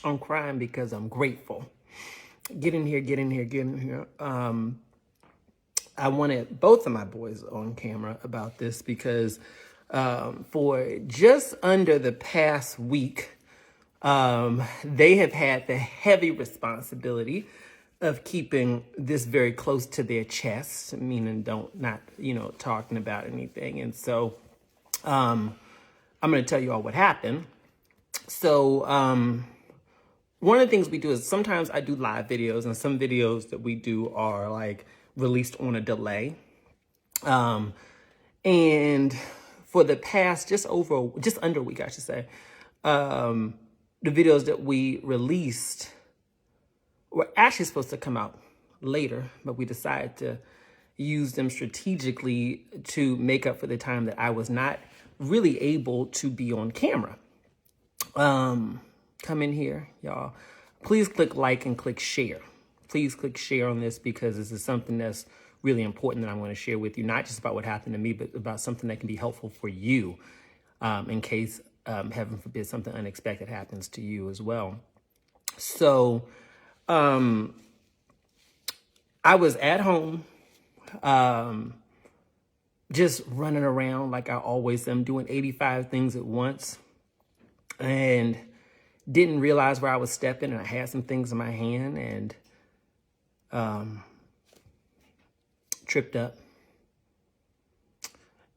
I'm crying because I'm grateful. Get in here, get in here, get in here. I wanted both of my boys on camera about this because for just under the past week, they have had the heavy responsibility of keeping this very close to their chest, meaning not talking about anything. And so I'm going to tell you all what happened. So one of the things we do is sometimes I do live videos, and some videos that we do are like released on a delay. And for the past just under a week, I should say, the videos that we released were actually supposed to come out later, but we decided to use them strategically to make up for the time that I was not really able to be on camera. Come in here, y'all. Please click like and click share. Please click share on this because this is something that's really important that I'm going to share with you, not just about what happened to me, but about something that can be helpful for you in case, heaven forbid, something unexpected happens to you as well. So I was at home, just running around like I always am, doing 85 things at once, and didn't realize where I was stepping, and I had some things in my hand and tripped up.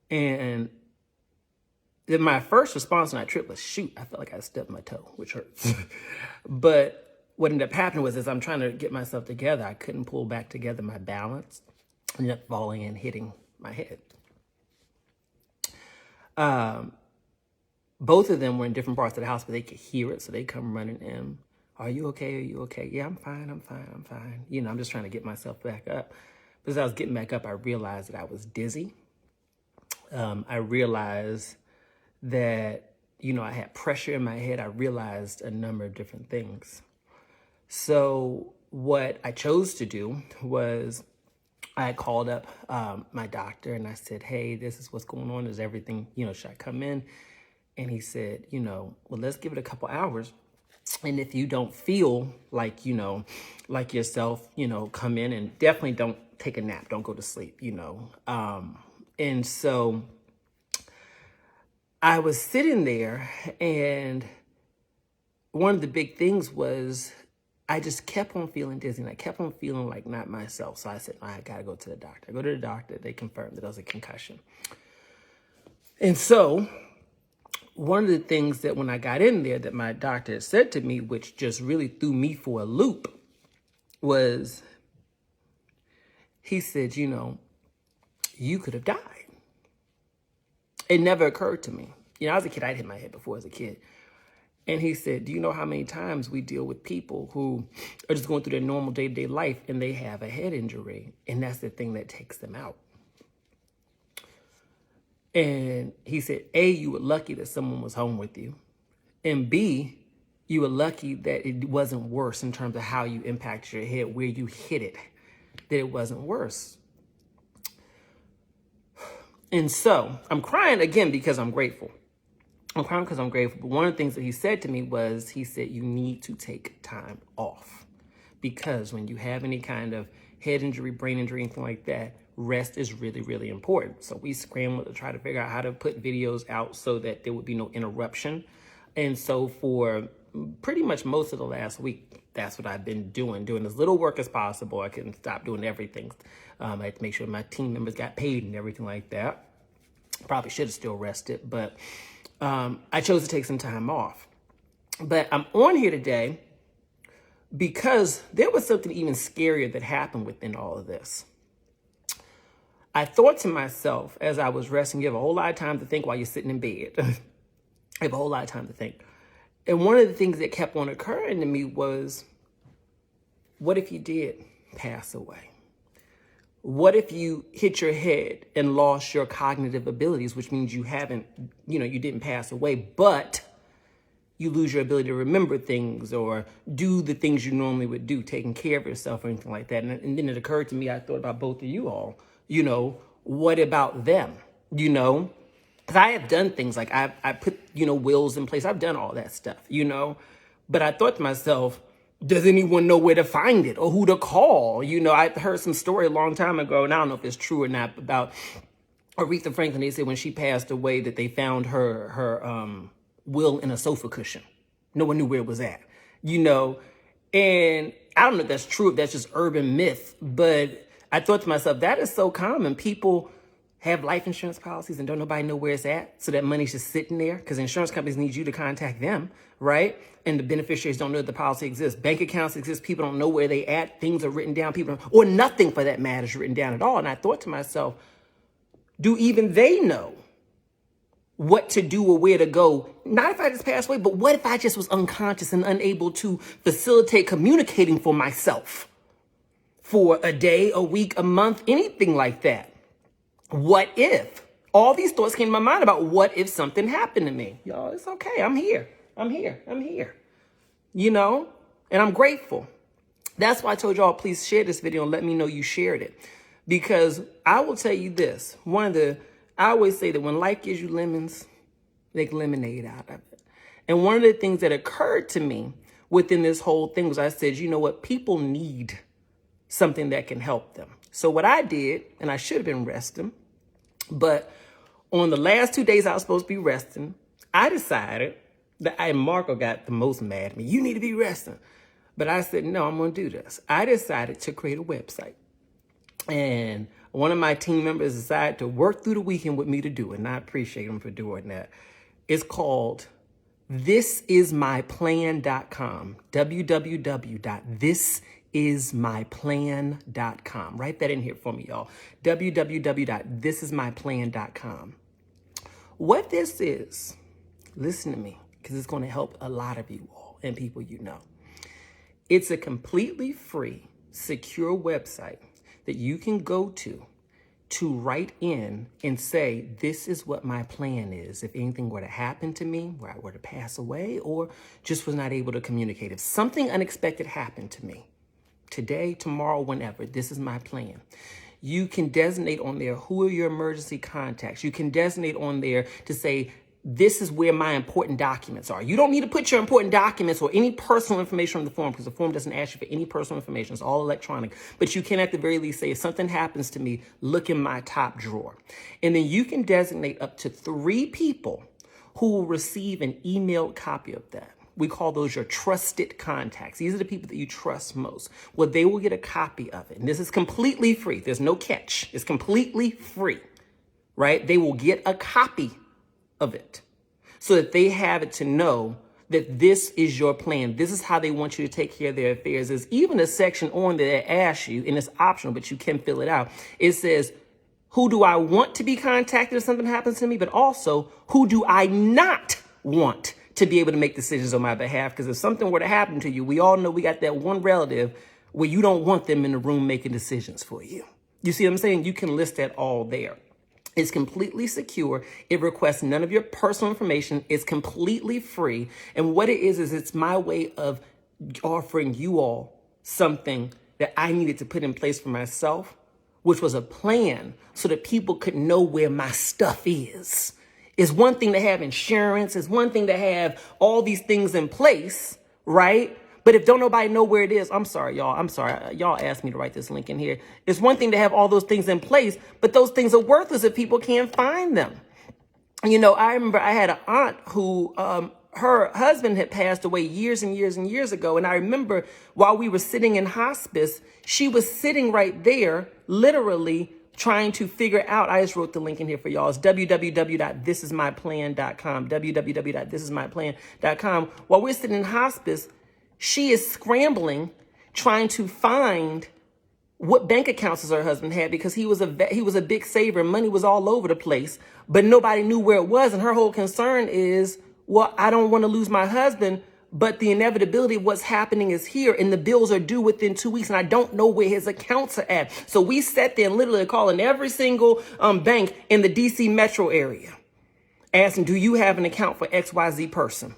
And then my first response when I tripped was, shoot, I felt like I stepped my toe, which hurts. But what ended up happening was, as I'm trying to get myself together, I couldn't pull back together my balance. I ended up falling and hitting my head. Both of them were in different parts of the house, but they could hear it, so they come running in. Are you okay? Are you okay? Yeah, I'm fine. I'm fine. I'm fine. I'm just trying to get myself back up. But as I was getting back up, I realized that I was dizzy. I realized that, I had pressure in my head. I realized a number of different things. So what I chose to do was I called up my doctor and I said, hey, this is what's going on. Is everything, should I come in? And he said, well, let's give it a couple hours. And if you don't feel like, like yourself, come in, and definitely don't take a nap. Don't go to sleep, And so I was sitting there, and one of the big things was I just kept on feeling dizzy, and I kept on feeling like not myself. So I said, I got to go to the doctor. I go to the doctor. They confirmed that it was a concussion. And so one of the things that when I got in there that my doctor had said to me, which just really threw me for a loop, was he said, you could have died. It never occurred to me. I was a kid. I'd hit my head before as a kid. And he said, do you know how many times we deal with people who are just going through their normal day-to-day life and they have a head injury, and that's the thing that takes them out? And he said, A, you were lucky that someone was home with you. And B, you were lucky that it wasn't worse in terms of how you impacted your head, where you hit it, that it wasn't worse. And so I'm crying again because I'm grateful. I'm crying because I'm grateful. But one of the things that he said to me was, he said, you need to take time off. Because when you have any kind of head injury, brain injury, anything like that, rest is really, really important. So we scrambled to try to figure out how to put videos out so that there would be no interruption. And so for pretty much most of the last week, that's what I've been doing as little work as possible. I couldn't stop doing everything. I had to make sure my team members got paid and everything like that. Probably should have still rested, but I chose to take some time off. But I'm on here today because there was something even scarier that happened within all of this. I thought to myself as I was resting, you have a whole lot of time to think while you're sitting in bed. I have a whole lot of time to think. And one of the things that kept on occurring to me was, what if you did pass away? What if you hit your head and lost your cognitive abilities, which means you haven't, you didn't pass away, but you lose your ability to remember things or do the things you normally would do, taking care of yourself or anything like that. And then it occurred to me, I thought about both of you all, what about them, Because I have done things like I put, wills in place. I've done all that stuff, But I thought to myself, does anyone know where to find it or who to call? You know, I heard some story a long time ago, and I don't know if it's true or not, about Aretha Franklin. They said when she passed away that they found her will in a sofa cushion. No one knew where it was at, you know. And I don't know if that's true, if that's just urban myth, but I thought to myself, that is so common. People have life insurance policies and don't nobody know where it's at. So that money's just sitting there because insurance companies need you to contact them, right? And the beneficiaries don't know that the policy exists. Bank accounts exist. People don't know where they at. Things are written down. Or nothing for that matter is written down at all. And I thought to myself, do even they know what to do or where to go? Not if I just passed away, but what if I just was unconscious and unable to facilitate communicating for myself for a day, a week, a month, anything like that? What if? All these thoughts came to my mind about what if something happened to me? Y'all, it's okay. I'm here. You know, and I'm grateful. That's why I told y'all, please share this video and let me know you shared it. Because I will tell you this. I always say that when life gives you lemons, make lemonade out of it. And one of the things that occurred to me within this whole thing was I said, you know what? People need something that can help them. So what I did, and I should have been resting, but on the last 2 days I was supposed to be resting, I decided that Marco got the most mad at me. You need to be resting. But I said, no, I'm going to do this. I decided to create a website. And one of my team members decided to work through the weekend with me to do it. And I appreciate him for doing that. It's called thisismyplan.com. www.thisismyplan.com. Write that in here for me, y'all. www.thisismyplan.com. What this is, listen to me, because it's going to help a lot of you all and people you know. It's a completely free, secure website that you can go to write in and say, this is what my plan is. If anything were to happen to me, where I were to pass away or just was not able to communicate, if something unexpected happened to me today, tomorrow, whenever, this is my plan. You can designate on there who are your emergency contacts. You can designate on there to say, this is where my important documents are. You don't need to put your important documents or any personal information on the form because the form doesn't ask you for any personal information. It's all electronic. But you can at the very least say, if something happens to me, look in my top drawer. And then you can designate up to 3 people who will receive an emailed copy of that. We call those your trusted contacts. These are the people that you trust most. Well, they will get a copy of it. And this is completely free. There's no catch. It's completely free, right? They will get a copy of it so that they have it to know that this is your plan. This is how they want you to take care of their affairs. There's even a section on there that asks you, and it's optional, but you can fill it out. It says, who do I want to be contacted if something happens to me? But also, who do I not want to be able to make decisions on my behalf? Because if something were to happen to you, we all know we got that one relative where you don't want them in the room making decisions for you. You see what I'm saying? You can list that all there. It's completely secure. It requests none of your personal information. It's completely free. And what it is it's my way of offering you all something that I needed to put in place for myself, which was a plan so that people could know where my stuff is. It's one thing to have insurance. It's one thing to have all these things in place, right? But if don't nobody know where it is, I'm sorry, y'all. I'm sorry. Y'all asked me to write this link in here. It's one thing to have all those things in place, but those things are worthless if people can't find them. You know, I remember I had an aunt who, her husband had passed away years and years and years ago. And I remember while we were sitting in hospice, she was sitting right there, literally trying to figure out, I just wrote the link in here for y'all. It's www.thisismyplan.com, www.thisismyplan.com. While we're sitting in hospice, she is scrambling, trying to find what bank accounts her husband had because he was a big saver. Money was all over the place, but nobody knew where it was. And her whole concern is, well, I don't want to lose my husband, but the inevitability of what's happening is here and the bills are due within 2 weeks. And I don't know where his accounts are at. So we sat there and literally calling every single bank in the DC metro area, asking, do you have an account for XYZ person?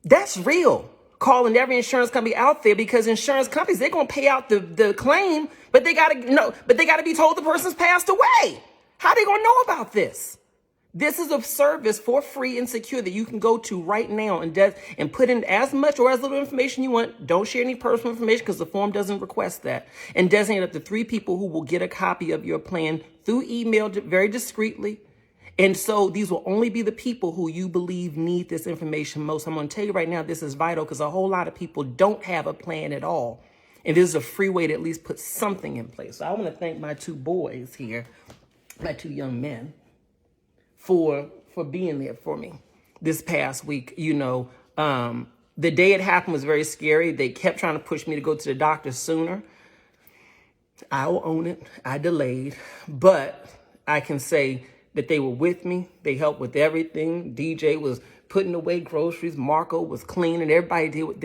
That's real. Calling every insurance company out there because insurance companies, they're going to pay out the claim, but they got to be told the person's passed away. How are they going to know about this? This is a service for free and secure that you can go to right now and put in as much or as little information you want. Don't share any personal information because the form doesn't request that. And designate up to 3 people who will get a copy of your plan through email very discreetly. And so these will only be the people who you believe need this information most. I'm going to tell you right now, this is vital because a whole lot of people don't have a plan at all. And this is a free way to at least put something in place. So I want to thank my 2 boys here, my 2 young men, for being there for me this past week. You know, the day it happened was very scary. They kept trying to push me to go to the doctor sooner. I will own it. I delayed, but I can say that they were with me. They helped with everything. DJ was putting away groceries. Marco was cleaning. Everybody did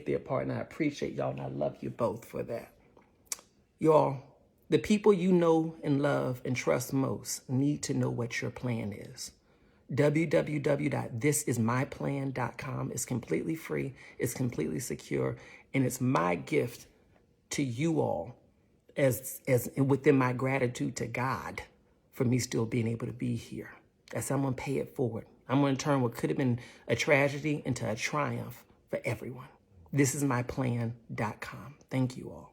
their part, and I appreciate y'all, and I love you both for that. Y'all, the people you know and love and trust most need to know what your plan is. www.thisismyplan.com is completely free, it's completely secure, and it's my gift to you all as within my gratitude to God for me still being able to be here. As I'm going to pay it forward. I'm going to turn what could have been a tragedy into a triumph for everyone. Thisismyplan.com. Thank you all.